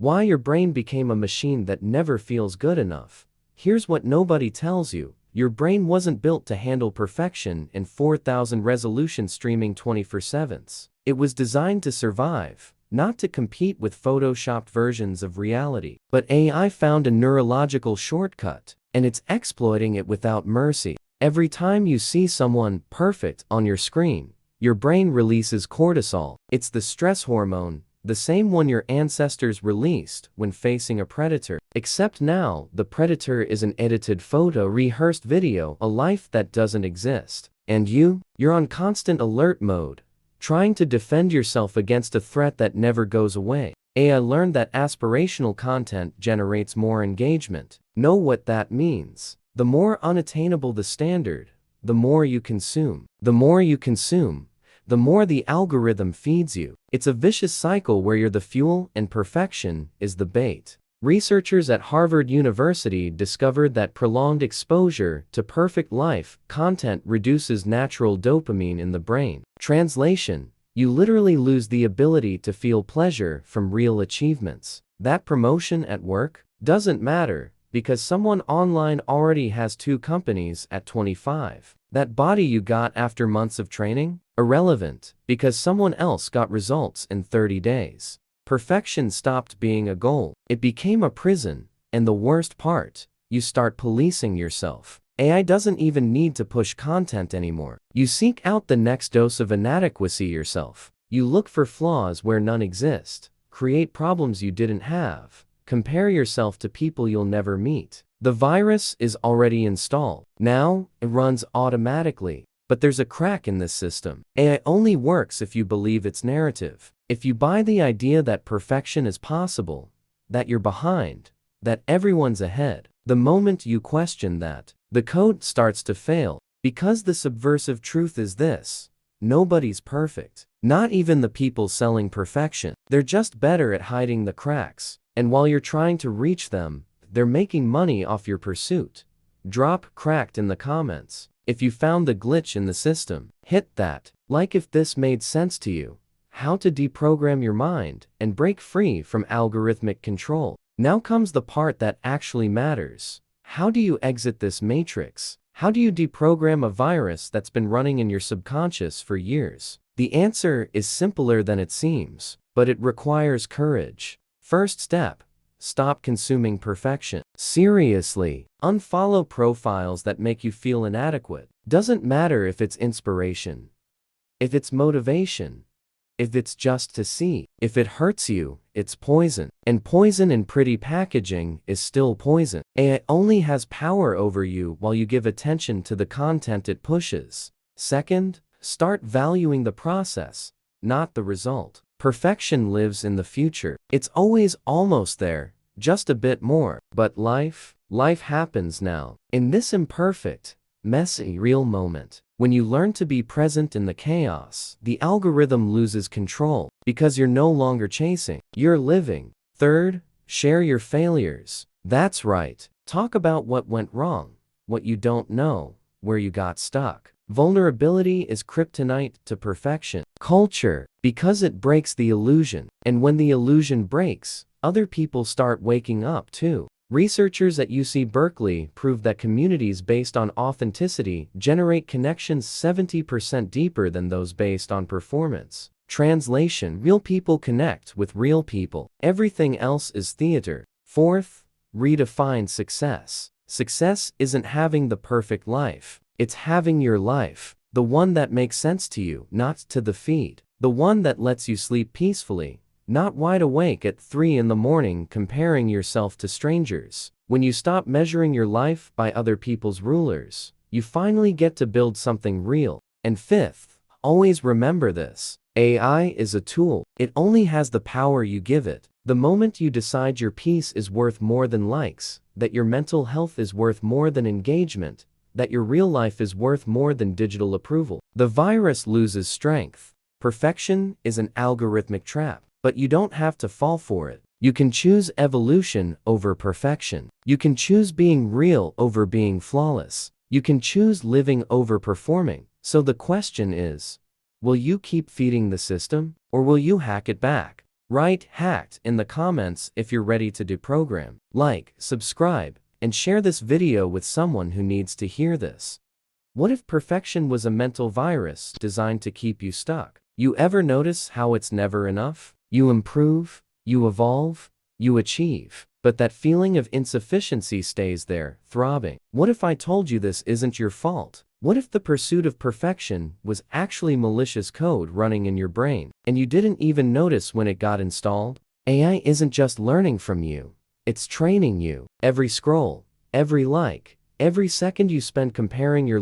Why your brain became a machine that never feels good enough. Here's what nobody tells you. Your brain wasn't built to handle perfection in 4000 resolution streaming 24/7. It was designed to survive, not to compete with photoshopped versions of reality. But AI found a neurological shortcut, and it's exploiting it without mercy. Every time you see someone perfect on your screen, your brain releases cortisol. It's the stress hormone, the same one your ancestors released when facing a predator. Except now, the predator is an edited photo, rehearsed video, a life that doesn't exist. And you're on constant alert mode, trying to defend yourself against a threat that never goes away. AI learned that aspirational content generates more engagement. Know what that means. The more unattainable the standard, the more you consume. The more you consume, the more the algorithm feeds you. It's a vicious cycle where you're the fuel and perfection is the bait. Researchers at Harvard University discovered that prolonged exposure to perfect life content reduces natural dopamine in the brain. Translation: you literally lose the ability to feel pleasure from real achievements. That promotion at work doesn't matter because someone online already has 2 companies at 25. That body you got after months of training? Irrelevant, because someone else got results in 30 days. Perfection stopped being a goal. It became a prison, and the worst part, you start policing yourself. AI doesn't even need to push content anymore. You seek out the next dose of inadequacy yourself. You look for flaws where none exist, create problems you didn't have, compare yourself to people you'll never meet. The virus is already installed. Now, it runs automatically. But there's a crack in this system. AI only works if you believe its narrative. If you buy the idea that perfection is possible, that you're behind, that everyone's ahead, the moment you question that, the code starts to fail. Because the subversive truth is this: nobody's perfect. Not even the people selling perfection. They're just better at hiding the cracks. And while you're trying to reach them, they're making money off your pursuit. Drop "cracked" in the comments if you found the glitch in the system. Hit that like if this made sense to you. How to deprogram your mind and break free from algorithmic control. Now comes the part that actually matters. How do you exit this matrix? How do you deprogram a virus that's been running in your subconscious for years? The answer is simpler than it seems, but it requires courage. First step: stop consuming perfection. Seriously, unfollow profiles that make you feel inadequate. Doesn't matter if it's inspiration, if it's motivation, if it's just to see. If it hurts you, it's poison. And poison in pretty packaging is still poison. AI only has power over you while you give attention to the content it pushes. Second, start valuing the process, not the result. Perfection lives in the future. It's always almost there, just a bit more. But life happens now. In this imperfect, messy, real moment. When you learn to be present in the chaos, the algorithm loses control because you're no longer chasing, you're living. Third, share your failures. That's right. Talk about what went wrong, what you don't know, where you got stuck. Vulnerability is kryptonite to perfection culture because it breaks the illusion. And when the illusion breaks, other people start waking up too. Researchers at UC Berkeley prove that communities based on authenticity generate connections 70% deeper than those based on performance. Translation: real people connect with real people. Everything else is theater. Fourth, redefine success. Success isn't having the perfect life. It's having your life. The one that makes sense to you, not to the feed. The one that lets you sleep peacefully, not wide awake at 3 in the morning comparing yourself to strangers. When you stop measuring your life by other people's rulers, you finally get to build something real. And fifth, always remember this: AI is a tool. It only has the power you give it. The moment you decide your peace is worth more than likes, that your mental health is worth more than engagement, that your real life is worth more than digital approval, the virus loses strength. Perfection is an algorithmic trap. But you don't have to fall for it. You can choose evolution over perfection. You can choose being real over being flawless. You can choose living over performing. So the question is, will you keep feeding the system, or will you hack it back? Write "hacked" in the comments if you're ready to deprogram. Like, subscribe, and share this video with someone who needs to hear this. What if perfection was a mental virus designed to keep you stuck? You ever notice how it's never enough? You improve, you evolve, you achieve, but that feeling of insufficiency stays there, throbbing. What if I told you this isn't your fault? What if the pursuit of perfection was actually malicious code running in your brain, and you didn't even notice when it got installed? AI isn't just learning from you, it's training you. Every scroll, every like, every second you spend comparing your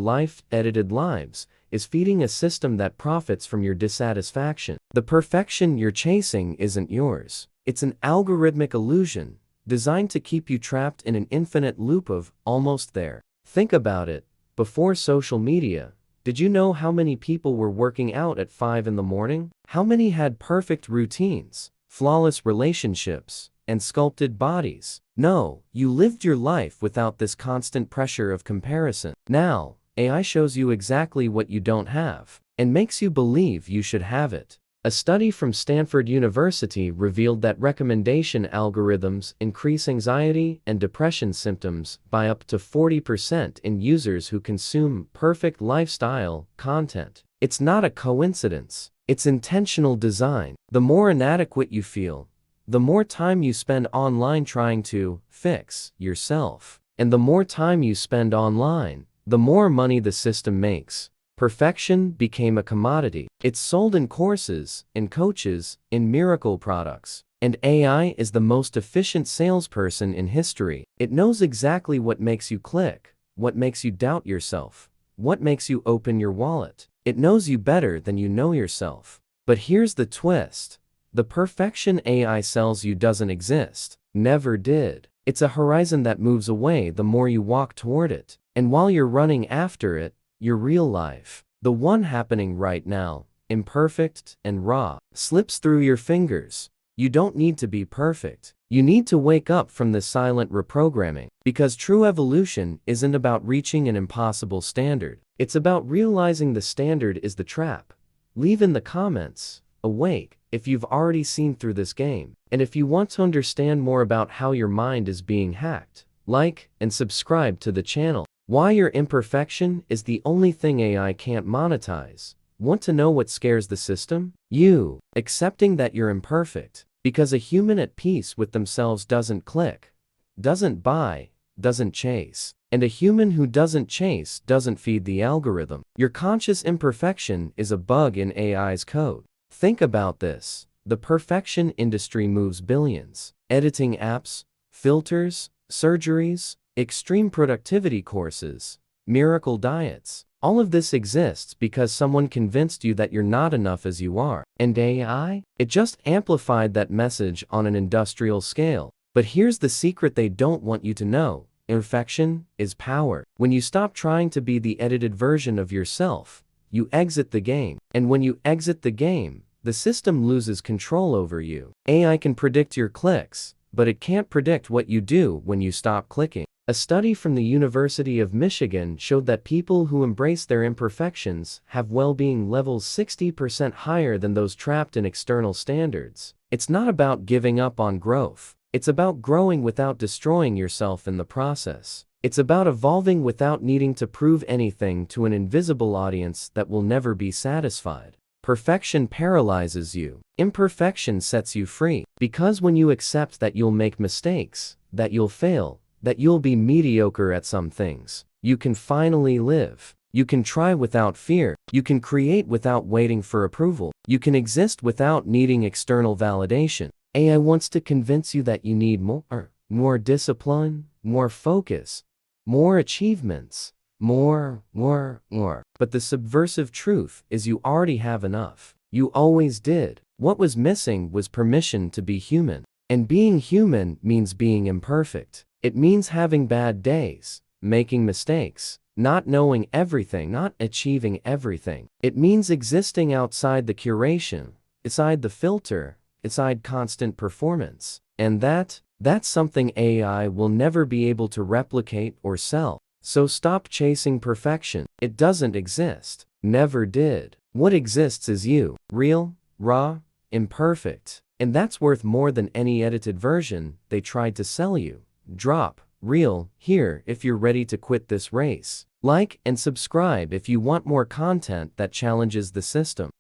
edited lives, is feeding a system that profits from your dissatisfaction. The perfection you're chasing isn't yours. It's an algorithmic illusion, designed to keep you trapped in an infinite loop of almost there. Think about it. Before social media, did you know how many people were working out at 5 in the morning? How many had perfect routines, flawless relationships, and sculpted bodies? No, you lived your life without this constant pressure of comparison. Now, AI shows you exactly what you don't have, and makes you believe you should have it. A study from Stanford University revealed that recommendation algorithms increase anxiety and depression symptoms by up to 40% in users who consume perfect lifestyle content. It's not a coincidence, it's intentional design. The more inadequate you feel, the more time you spend online trying to fix yourself. And the more time you spend online, the more money the system makes. Perfection became a commodity. It's sold in courses, in coaches, in miracle products. And AI is the most efficient salesperson in history. It knows exactly what makes you click, what makes you doubt yourself, what makes you open your wallet. It knows you better than you know yourself. But here's the twist. The perfection AI sells you doesn't exist. Never did. It's a horizon that moves away the more you walk toward it. And while you're running after it, your real life, the one happening right now, imperfect and raw, slips through your fingers. You don't need to be perfect. You need to wake up from this silent reprogramming. Because true evolution isn't about reaching an impossible standard. It's about realizing the standard is the trap. Leave in the comments, awake, if you've already seen through this game. And if you want to understand more about how your mind is being hacked, like and subscribe to the channel. Why your imperfection is the only thing AI can't monetize. Want to know what scares the system? You accepting that you're imperfect. Because a human at peace with themselves doesn't click, doesn't buy, doesn't chase. And a human who doesn't chase doesn't feed the algorithm. Your conscious imperfection is a bug in AI's code. Think about this. The perfection industry moves billions. Editing apps, filters, surgeries, extreme productivity courses, miracle diets. All of this exists because someone convinced you that you're not enough as you are. And AI? It just amplified that message on an industrial scale. But here's the secret they don't want you to know. Imperfection is power. When you stop trying to be the edited version of yourself, you exit the game. And when you exit the game, the system loses control over you. AI can predict your clicks, but it can't predict what you do when you stop clicking. A study from the University of Michigan showed that people who embrace their imperfections have well-being levels 60% higher than those trapped in external standards. It's not about giving up on growth. It's about growing without destroying yourself in the process. It's about evolving without needing to prove anything to an invisible audience that will never be satisfied. Perfection paralyzes you. Imperfection sets you free. Because when you accept that you'll make mistakes, that you'll fail, that you'll be mediocre at some things, you can finally live. You can try without fear. You can create without waiting for approval. You can exist without needing external validation. AI wants to convince you that you need more discipline, more focus, more achievements, more. But the subversive truth is you already have enough. You always did. What was missing was permission to be human. And being human means being imperfect. It means having bad days, making mistakes, not knowing everything, not achieving everything. It means existing outside the curation, inside the filter, inside constant performance. And that's something AI will never be able to replicate or sell. So stop chasing perfection. It doesn't exist. Never did. What exists is you. Real, raw, imperfect, And that's worth more than any edited version they tried to sell you. Drop Real here if you're ready to quit this race. Like and subscribe if you want more content that challenges the system.